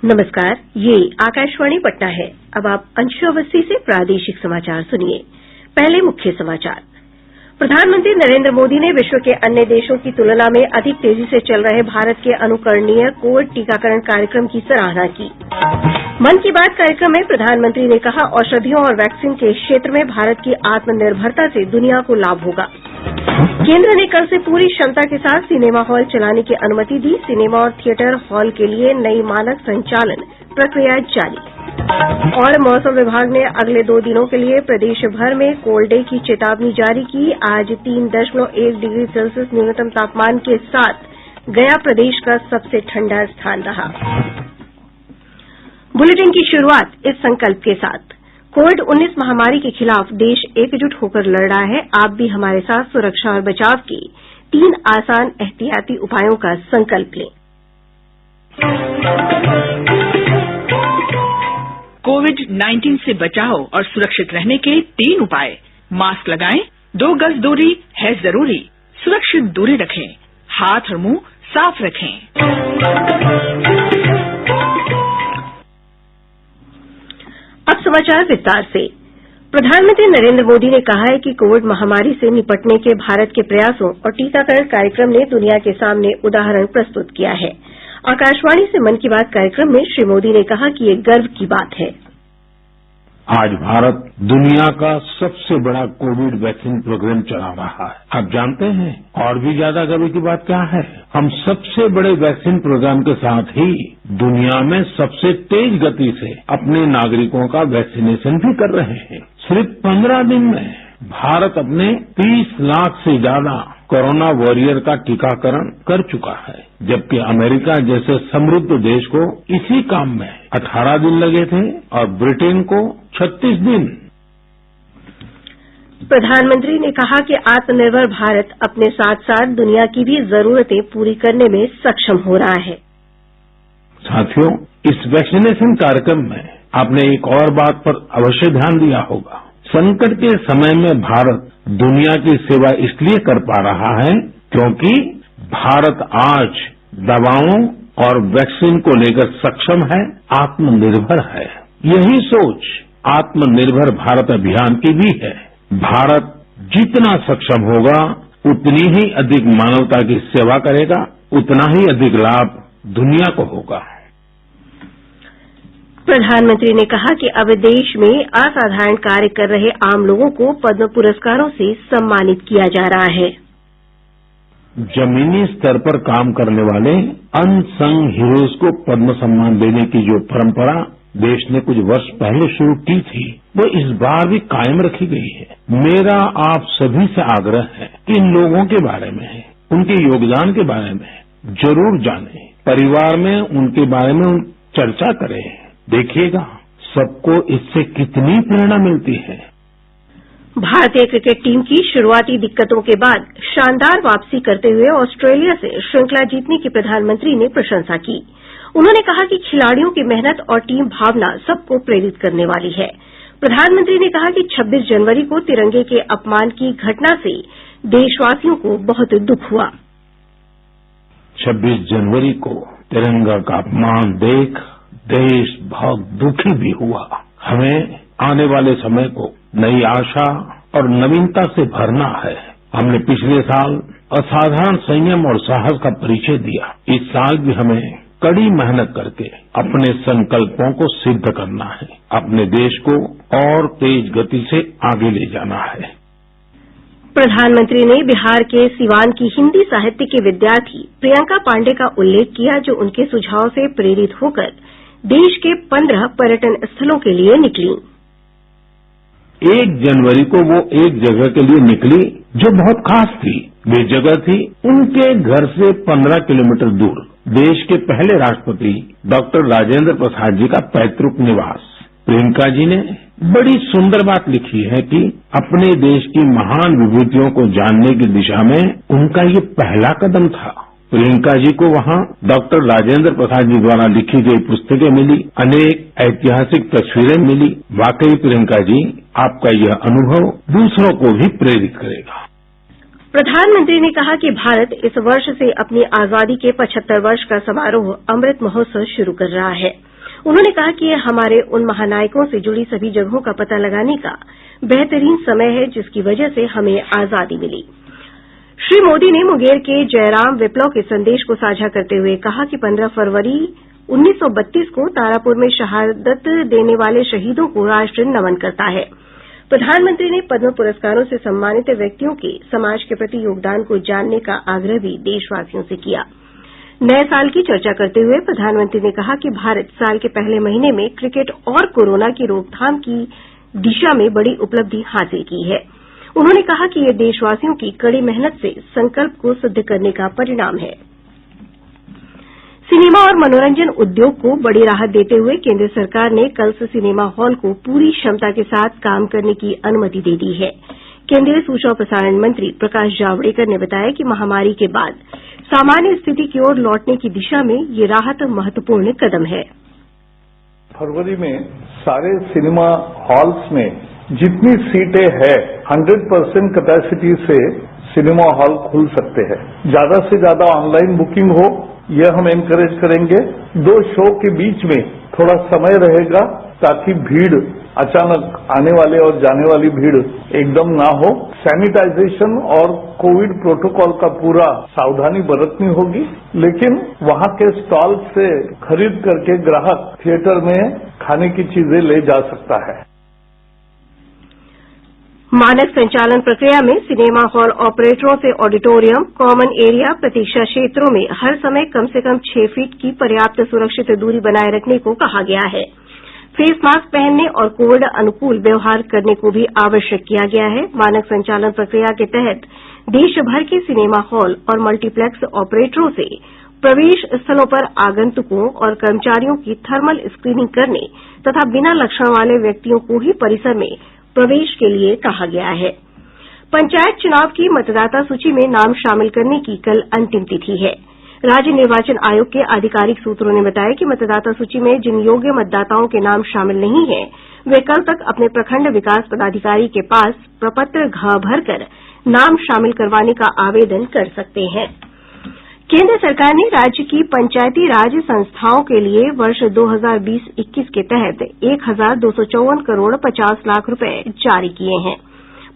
नमस्कार, ये आकाशवाणी पटना है। अब आप अंशु अवस्थी से प्रादेशिक समाचार सुनिए। पहले मुख्य समाचार। प्रधानमंत्री नरेंद्र मोदी ने विश्व के अन्य देशों की तुलना में अधिक तेजी से चल रहे भारत के अनुकरणीय कोविड टीकाकरण कार्यक्रम की सराहना की। मन की बात कार्यक्रम में प्रधानमंत्री ने कहा, औषधियों और वैक्सीन के क्षेत्र में भारत की आत्मनिर्भरता से दुनिया को लाभ होगा। केंद्र ने कल से पूरी क्षमता के साथ सिनेमा हॉल चलाने की अनुमति दी। सिनेमा और थिएटर हॉल के लिए नई मानक संचालन प्रक्रिया जारी। और मौसम विभाग ने अगले 2 दिनों के लिए प्रदेश भर में कोल्ड डे की चेतावनी जारी की। आज 3.1 डिग्री सेल्सियस न्यूनतम तापमान के साथ गया प्रदेश का सबसे ठंडा स्थान रहा। बुलेटिन की शुरुआत इस संकल्प के साथ। कोविड-19 महामारी के खिलाफ देश एकजुट होकर लड़ रहा है। आप भी हमारे साथ सुरक्षा और बचाव के 3 आसान एहतियाती उपायों का संकल्प लें। कोविड-19 से बचाव और सुरक्षित रहने के 3 उपाय। मास्क लगाएं, 2 गज दूरी है जरूरी, सुरक्षित दूरी रखें, हाथ और मुंह साफ रखें। अब समाचार विस्तार से। प्रधानमंत्री नरेंद्र मोदी ने कहा है कि कोविड महामारी से निपटने के भारत के प्रयासों और टीकाकरण कार्यक्रम ने दुनिया के सामने उदाहरण प्रस्तुत किया है। आकाशवाणी से मन की बात कार्यक्रम में श्री मोदी ने कहा कि ये गर्व की बात है। आज भारत दुनिया का सबसे बड़ा कोविड वैक्सीन प्रोग्राम चला रहा है। आप जानते हैं और भी ज्यादा गर्व की बात क्या है? हम सबसे बड़े वैक्सीन प्रोग्राम के साथ ही दुनिया में सबसे तेज गति से अपने नागरिकों का वैक्सीनेशन भी कर रहे हैं। सिर्फ 15 दिन में भारत अपने 30 लाख से ज्यादा कोरोना वॉरियर का टीकाकरण कर चुका है, जबकि अमेरिका जैसे समृद्ध देश को इसी काम में 18 दिन लगे थे और ब्रिटेन को 36 दिन। प्रधानमंत्री ने कहा कि आत्मनिर्भर भारत अपने साथ साथ दुनिया की भी जरूरतें पूरी करने में सक्षम हो रहा है। साथियों, इस वैक्सीनेशन कार्यक्रम में आपने एक और बात पर अवश्य ध्यान दिया होगा। संकट के समय में भारत दुनिया की सेवा इसलिए कर पा रहा है क्योंकि भारत आज दवाओं और वैक्सीन को लेकर सक्षम है, आत्मनिर्भर है। यही सोच आत्मनिर्भर भारत अभियान की भी है। भारत जितना सक्षम होगा उतनी ही अधिक मानवता की सेवा करेगा, उतना ही अधिक लाभ दुनिया को होगा। प्रधानमंत्री ने कहा कि अब देश में असाधारण कार्य कर रहे आम लोगों को पद्म पुरस्कारों से सम्मानित किया जा रहा है। जमीनी स्तर पर काम करने वाले अनसंग हीरोज को पद्म सम्मान देने की जो परंपरा देश ने कुछ वर्ष पहले शुरू की थी, वो इस बार भी कायम रखी गई है। मेरा आप सभी से आग्रह है कि इन लोगों के बारे में, उनके योगदान के बारे में जरूर जानें, परिवार में उनके बारे में चर्चा करें। देखिएगा सबको इससे कितनी प्रेरणा मिलती है। भारतीय क्रिकेट टीम की शुरुआती दिक्कतों के बाद शानदार वापसी करते हुए ऑस्ट्रेलिया से श्रृंखला जीतने की प्रधानमंत्री ने प्रशंसा की। उन्होंने कहा कि खिलाड़ियों की मेहनत और टीम भावना सबको प्रेरित करने वाली है। प्रधानमंत्री ने कहा कि 26 जनवरी को तिरंगे के अपमान की घटना से देशवासियों को बहुत दुख हुआ। 26 जनवरी को तिरंगा का अपमान देख देश बहुत दुखी भी हुआ। हमें आने वाले समय को नई आशा और नवीनता से भरना है। हमने पिछले साल असाधारण संयम और साहस का परिचय दिया। इस साल भी हमें कड़ी मेहनत करके अपने संकल्पों को सिद्ध करना है। अपने देश को और तेज गति से आगे ले जाना है। प्रधानमंत्री ने बिहार के सीवान की हिन्दी साहित्य की विद्यार्थी प्रियंका पांडे का उल्लेख किया, जो उनके सुझाव से प्रेरित होकर देश के 15 पर्यटन स्थलों के लिए निकली। 1 जनवरी को वो एक जगह के लिए निकली जो बहुत खास थी। वे जगह थी उनके घर से 15 किलोमीटर दूर देश के पहले राष्ट्रपति डॉक्टर राजेंद्र प्रसाद जी का पैतृक निवास। प्रियंका जी ने बड़ी सुंदर बात लिखी है कि अपने देश की महान विभूतियों को जानने की दिशा में उनका ये पहला कदम था। प्रियंका जी को वहाँ डॉक्टर राजेंद्र प्रसाद जी द्वारा लिखी गई पुस्तकें मिली, अनेक ऐतिहासिक तस्वीरें मिली। वाकई प्रियंका जी, आपका यह अनुभव दूसरों को भी प्रेरित करेगा। प्रधानमंत्री ने कहा कि भारत इस वर्ष से अपनी आजादी के 75 वर्ष का समारोह अमृत महोत्सव शुरू कर रहा है। उन्होंने कहा कि यह हमारे उन महानायकों से जुड़ी सभी जगहों का पता लगाने का बेहतरीन समय है जिसकी वजह से हमें आजादी मिली। श्री मोदी ने मुंगेर के जयराम विप्लव के संदेश को साझा करते हुए कहा कि 15 फरवरी 1932 को तारापुर में शहादत देने वाले शहीदों को राष्ट्र नमन करता है। प्रधानमंत्री ने पद्म पुरस्कारों से सम्मानित व्यक्तियों के समाज के प्रति योगदान को जानने का आग्रह भी देशवासियों से किया। नए साल की चर्चा करते हुए प्रधानमंत्री ने कहा कि भारत साल के पहले महीने में क्रिकेट और कोरोना की रोकथाम की दिशा में बड़ी उपलब्धि हासिल की है। उन्होंने कहा कि यह देशवासियों की कड़ी मेहनत से संकल्प को सिद्ध करने का परिणाम है। सिनेमा और मनोरंजन उद्योग को बड़ी राहत देते हुए केंद्र सरकार ने कल से सिनेमा हॉल को पूरी क्षमता के साथ काम करने की अनुमति दे दी है। केंद्रीय सूचना और प्रसारण मंत्री प्रकाश जावड़ेकर ने बताया कि महामारी के बाद सामान्य स्थिति की ओर लौटने की दिशा में ये राहत महत्वपूर्ण कदम है। फरवरी में सारे सिनेमा हॉल्स में जितनी सीटें हैं 100% कैपेसिटी से सिनेमा हॉल खुल सकते हैं। ज्यादा से ज्यादा ऑनलाइन बुकिंग हो यह हम एनकरेज करेंगे। 2 शो के बीच में थोड़ा समय रहेगा ताकि भीड़ अचानक आने वाले और जाने वाली भीड़ एकदम ना हो। सैनिटाइजेशन और कोविड प्रोटोकॉल का पूरा सावधानी बरतनी होगी, लेकिन वहां के स्टॉल से खरीद करके ग्राहक थिएटर में खाने की चीजें ले जा सकता है। मानक संचालन प्रक्रिया में सिनेमा हॉल ऑपरेटरों से ऑडिटोरियम, कॉमन एरिया, प्रतीक्षा क्षेत्रों में हर समय कम से कम 6 फीट की पर्याप्त सुरक्षित दूरी बनाए रखने को कहा गया है। फेस मास्क पहनने और कोविड अनुकूल व्यवहार करने को भी आवश्यक किया गया है। मानक संचालन प्रक्रिया के तहत देश भर के सिनेमा हॉल और मल्टीप्लेक्स ऑपरेटरों से प्रवेश स्थलों पर आगंतुकों और कर्मचारियों की थर्मल स्क्रीनिंग करने तथा बिना लक्षण वाले व्यक्तियों को ही परिसर में प्रवेश के लिए कहा गया है। पंचायत चुनाव की मतदाता सूची में नाम शामिल करने की कल अंतिम तिथि है। राज्य निर्वाचन आयोग के आधिकारिक सूत्रों ने बताया कि मतदाता सूची में जिन योग्य मतदाताओं के नाम शामिल नहीं हैं, वे कल तक अपने प्रखंड विकास पदाधिकारी के पास प्रपत्र घ भरकर नाम शामिल करवाने का आवेदन कर सकते हैं। केंद्र सरकार ने राज्य की पंचायती राज संस्थाओं के लिए वर्ष 2020-21 के तहत 1,254 करोड़ 50 लाख रुपए जारी किए हैं।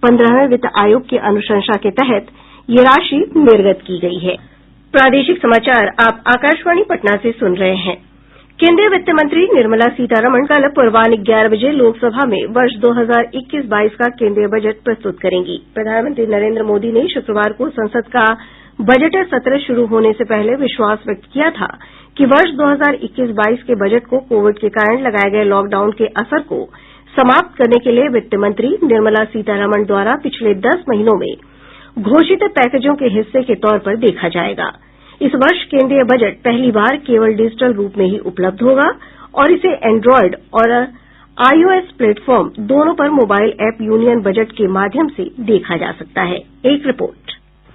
15वें वित्त आयोग की अनुशंसा के तहत ये राशि निर्गत की गई है। प्रादेशिक समाचार आप आकाशवाणी पटना से सुन रहे हैं। केंद्रीय वित्त मंत्री निर्मला सीतारमण कल पूर्वाह्न 11 बजे लोकसभा में वर्ष 2021-22 का केंद्रीय बजट प्रस्तुत करेंगी। प्रधानमंत्री नरेंद्र मोदी ने शुक्रवार को संसद का बजट सत्र शुरू होने से पहले विश्वास व्यक्त किया था कि वर्ष 2021-22 के बजट को कोविड के कारण लगाए गए लॉकडाउन के असर को समाप्त करने के लिए वित्त मंत्री निर्मला सीतारमण द्वारा पिछले 10 महीनों में घोषित पैकेजों के हिस्से के तौर पर देखा जाएगा। इस वर्ष केंद्रीय बजट पहली बार केवल डिजिटल रूप में ही उपलब्ध होगा और इसे एंड्रॉयड और iOS प्लेटफॉर्म दोनों पर मोबाइल ऐप यूनियन बजट के माध्यम से देखा जा सकता है। एक रिपोर्ट।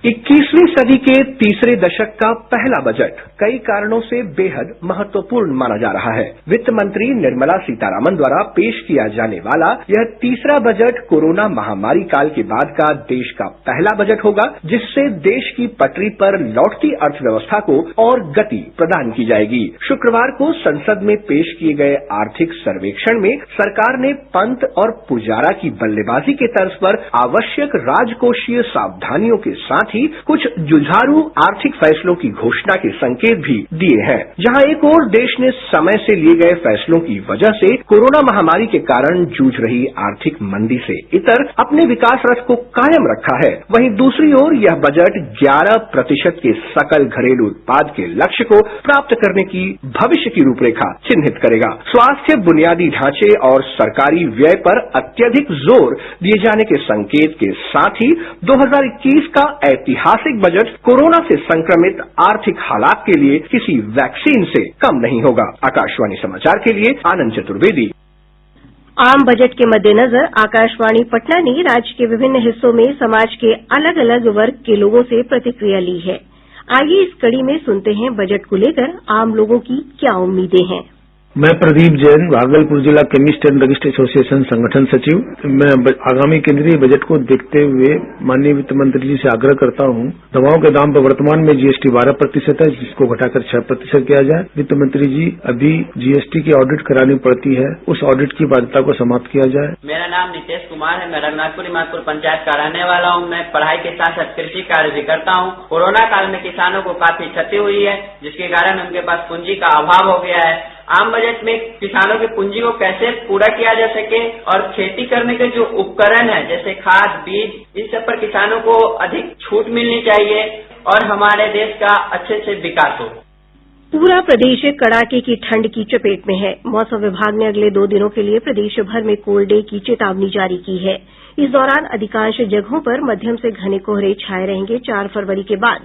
21वीं सदी के तीसरे दशक का पहला बजट कई कारणों से बेहद महत्वपूर्ण माना जा रहा है। वित्त मंत्री निर्मला सीतारमण द्वारा पेश किया जाने वाला यह तीसरा बजट कोरोना महामारी काल के बाद का देश का पहला बजट होगा, जिससे देश की पटरी पर लौटती अर्थव्यवस्था को और गति प्रदान की जाएगी। शुक्रवार को संसद में पेश किए गए आर्थिक सर्वेक्षण में सरकार ने पंत और पुजारा की बल्लेबाजी के तर्ज पर आवश्यक राजकोषीय सावधानियों के साथ ही कुछ जुझारू आर्थिक फैसलों की घोषणा के संकेत भी दिए हैं। जहां एक ओर देश ने समय से लिए गए फैसलों की वजह से कोरोना महामारी के कारण जूझ रही आर्थिक मंदी से इतर अपने विकास रथ को कायम रखा है, वहीं दूसरी ओर यह बजट 11% के सकल घरेलू उत्पाद के लक्ष्य को प्राप्त करने की भविष्य की रूपरेखा चिन्हित करेगा। स्वास्थ्य, बुनियादी ढांचे और सरकारी व्यय पर अत्यधिक जोर दिए जाने के संकेत के साथ ही 2021 का ऐतिहासिक बजट कोरोना से संक्रमित आर्थिक हालात के लिए किसी वैक्सीन से कम नहीं होगा। आकाशवाणी समाचार के लिए आनंद चतुर्वेदी। आम बजट के मद्देनजर आकाशवाणी पटना ने राज्य के विभिन्न हिस्सों में समाज के अलग अलग वर्ग के लोगों से प्रतिक्रिया ली है। आइए इस कड़ी में सुनते हैं बजट को लेकर आम लोगों की क्या उम्मीदें हैं। मैं प्रदीप जैन, भागलपुर जिला केमिस्ट एंड ड्रगिस्ट एसोसिएशन संगठन सचिव। मैं आगामी केंद्रीय बजट को देखते हुए माननीय वित्त मंत्री जी से आग्रह करता हूं, दवाओं के दाम पर वर्तमान में जीएसटी 12% है, जिसको घटाकर 6% किया जाए। वित्त मंत्री जी, अभी जीएसटी की ऑडिट करानी पड़ती है, उस ऑडिट की बाध्यता को समाप्त किया जाए। मेरा नाम नितेश कुमार है, मैं रघुनाथपुर इमादपुर पंचायत का रहने वाला हूँ। मैं पढ़ाई के साथ साथ कृषि कार्य भी करता हूँ। कोरोना काल में किसानों को काफी क्षति हुई है, जिसके कारण उनके पास पूंजी का अभाव हो गया है। आम बजट में किसानों की पूंजी को कैसे पूरा किया जा सके और खेती करने के जो उपकरण है जैसे खाद, बीज, इन सब पर किसानों को अधिक छूट मिलनी चाहिए और हमारे देश का अच्छे से विकास हो। पूरा प्रदेश कड़ाके की ठंड की चपेट में है। मौसम विभाग ने अगले 2 दिनों के लिए प्रदेश भर में कोल्ड डे की चेतावनी जारी की है। इस दौरान अधिकांश जगहों पर मध्यम से घने कोहरे छाये रहेंगे। 4 फरवरी के बाद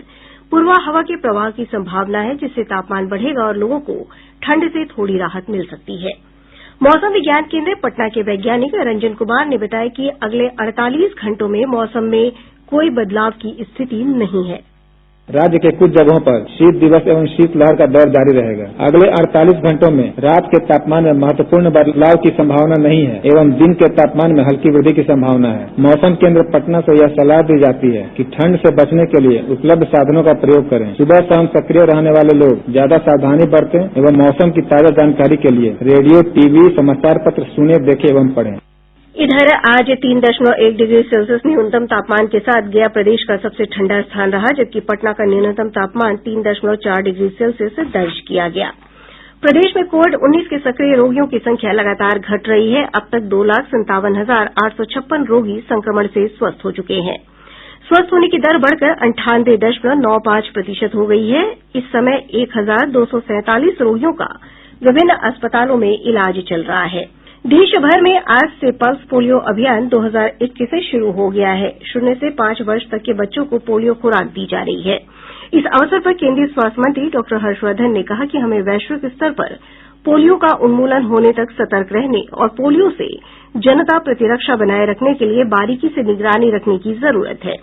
पूर्वा हवा के प्रवाह की संभावना है, जिससे तापमान बढ़ेगा और लोगों को ठंड से थोड़ी राहत मिल सकती है। मौसम विज्ञान केंद्र पटना के वैज्ञानिक रंजन कुमार ने बताया कि अगले 48 घंटों में मौसम में कोई बदलाव की स्थिति नहीं है। राज्य के कुछ जगहों पर शीत दिवस एवं शीतलहर का दौर जारी रहेगा। अगले 48 घंटों में रात के तापमान में महत्वपूर्ण बदलाव की संभावना नहीं है एवं दिन के तापमान में हल्की वृद्धि की संभावना है। मौसम केंद्र पटना से यह सलाह दी जाती है कि ठंड से बचने के लिए उपलब्ध साधनों का प्रयोग करें। सुबह शाम सक्रिय रहने वाले लोग ज्यादा सावधानी बरतें एवं मौसम की ताजा जानकारी के लिए रेडियो, टीवी, समाचार पत्र सुने, देखें एवं पढ़ें। इधर आज 3.1 डिग्री सेल्सियस न्यूनतम तापमान के साथ गया प्रदेश का सबसे ठंडा स्थान रहा, जबकि पटना का न्यूनतम तापमान 3.4 डिग्री सेल्सियस दर्ज किया गया। प्रदेश में कोविड-19 के सक्रिय रोगियों की संख्या लगातार घट रही है। अब तक 2,57,856 रोगी संक्रमण से स्वस्थ हो चुके हैं। स्वस्थ होने की दर बढ़कर 98.95% हो गई है। इस समय 1,247 रोगियों का विभिन्न अस्पतालों में इलाज चल रहा है। देश भर में आज से पल्स पोलियो अभियान 2021 से शुरू हो गया है। 0 से 5 वर्ष तक के बच्चों को पोलियो खुराक दी जा रही है। इस अवसर पर केंद्रीय स्वास्थ्य मंत्री डॉक्टर हर्षवर्धन ने कहा कि हमें वैश्विक स्तर पर पोलियो का उन्मूलन होने तक सतर्क रहने और पोलियो से जनता प्रतिरक्षा बनाए रखने के लिए बारीकी से निगरानी रखने की जरूरत है।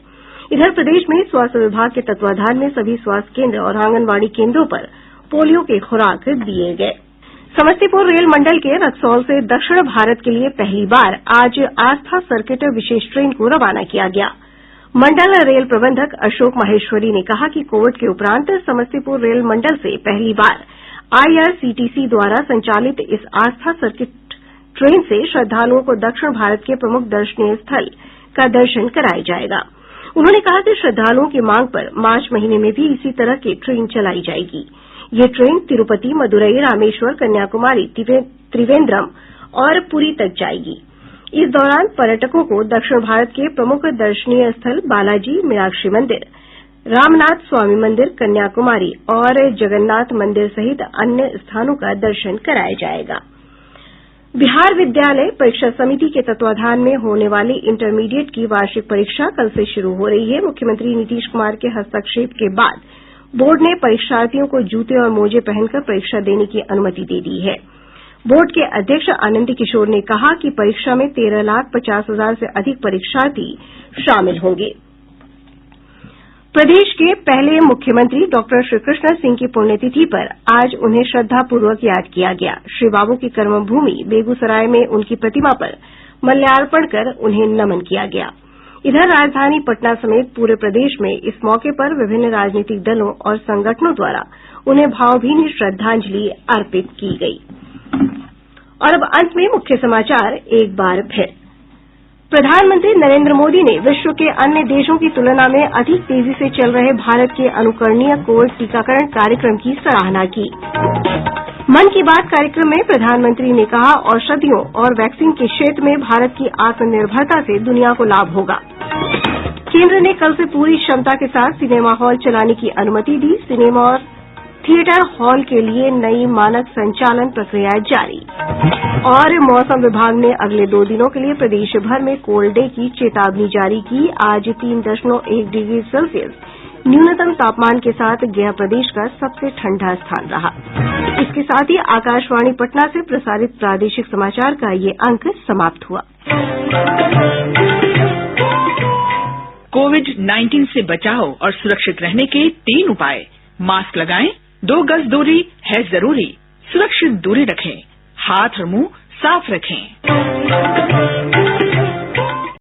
इधर प्रदेश में स्वास्थ्य विभाग के तत्वाधान में सभी स्वास्थ्य केंद्र और आंगनबाड़ी केंद्रों पर पोलियो के खुराक दिए गए। समस्तीपुर रेल मंडल के रक्सौल से दक्षिण भारत के लिए पहली बार आज आस्था सर्किट विशेष ट्रेन को रवाना किया गया। मंडल रेल प्रबंधक अशोक माहेश्वरी ने कहा कि कोविड के उपरांत समस्तीपुर रेल मंडल से पहली बार आईआरसीटीसी द्वारा संचालित इस आस्था सर्किट ट्रेन से श्रद्धालुओं को दक्षिण भारत के प्रमुख दर्शनीय स्थल का दर्शन कराया जाएगा। उन्होंने कहा कि श्रद्धालुओं की मांग पर मार्च महीने में भी इसी तरह की ट्रेन चलाई जाएगी। ये ट्रेन तिरुपति, मदुरई, रामेश्वर, कन्याकुमारी, त्रिवेंद्रम और पुरी तक जाएगी। इस दौरान पर्यटकों को दक्षिण भारत के प्रमुख दर्शनीय स्थल बालाजी, मीनाक्षी मंदिर, रामनाथ स्वामी मंदिर, कन्याकुमारी और जगन्नाथ मंदिर सहित अन्य स्थानों का दर्शन कराया जाएगा। बिहार विद्यालय परीक्षा समिति के तत्वाधान में होने वाली इंटरमीडिएट की वार्षिक परीक्षा कल से शुरू हो रही है। मुख्यमंत्री नीतीश कुमार के हस्तक्षेप के बाद बोर्ड ने परीक्षार्थियों को जूते और मोजे पहनकर परीक्षा देने की अनुमति दे दी है। बोर्ड के अध्यक्ष आनंद किशोर ने कहा कि परीक्षा में 13,50,000 से अधिक परीक्षार्थी शामिल होंगे। प्रदेश के पहले मुख्यमंत्री डॉक्टर श्रीकृष्ण सिंह की पुण्यतिथि पर आज उन्हें श्रद्धापूर्वक याद किया गया। श्री बाबू की कर्मभूमि बेगूसराय में उनकी प्रतिमा पर माल्यार्पण कर उन्हें नमन किया गया। इधर राजधानी पटना समेत पूरे प्रदेश में इस मौके पर विभिन्न राजनीतिक दलों और संगठनों द्वारा उन्हें भावभीनी श्रद्धांजलि अर्पित की गयी। और अब अंत में मुख्य समाचार एक बार फिर। प्रधानमंत्री नरेंद्र मोदी ने विश्व के अन्य देशों की तुलना में अधिक तेजी से चल रहे भारत के अनुकरणीय कोविड टीकाकरण कार्यक्रम की सराहना की। मन की बात कार्यक्रम में प्रधानमंत्री ने कहा, औषधियों और वैक्सीन के क्षेत्र में भारत की आत्मनिर्भरता से दुनिया को लाभ होगा। केंद्र ने कल से पूरी क्षमता के साथ सिनेमा हॉल चलाने की अनुमति दी। सिनेमा और थिएटर हॉल के लिए नई मानक संचालन प्रक्रिया जारी। और मौसम विभाग ने अगले 2 दिनों के लिए प्रदेश भर में कोल्ड डे की चेतावनी जारी की। आज 3.1 डिग्री सेल्सियस न्यूनतम तापमान के साथ गया प्रदेश का सबसे ठंडा स्थान रहा। इसके साथ ही आकाशवाणी पटना से प्रसारित प्रादेशिक समाचार का ये अंक समाप्त हुआ। कोविड-19 से बचाव और सुरक्षित रहने के 3 उपाय। मास्क लगाएं, 2 गज दूरी है जरूरी, सुरक्षित दूरी रखें, हाथ और मुंह साफ रखें।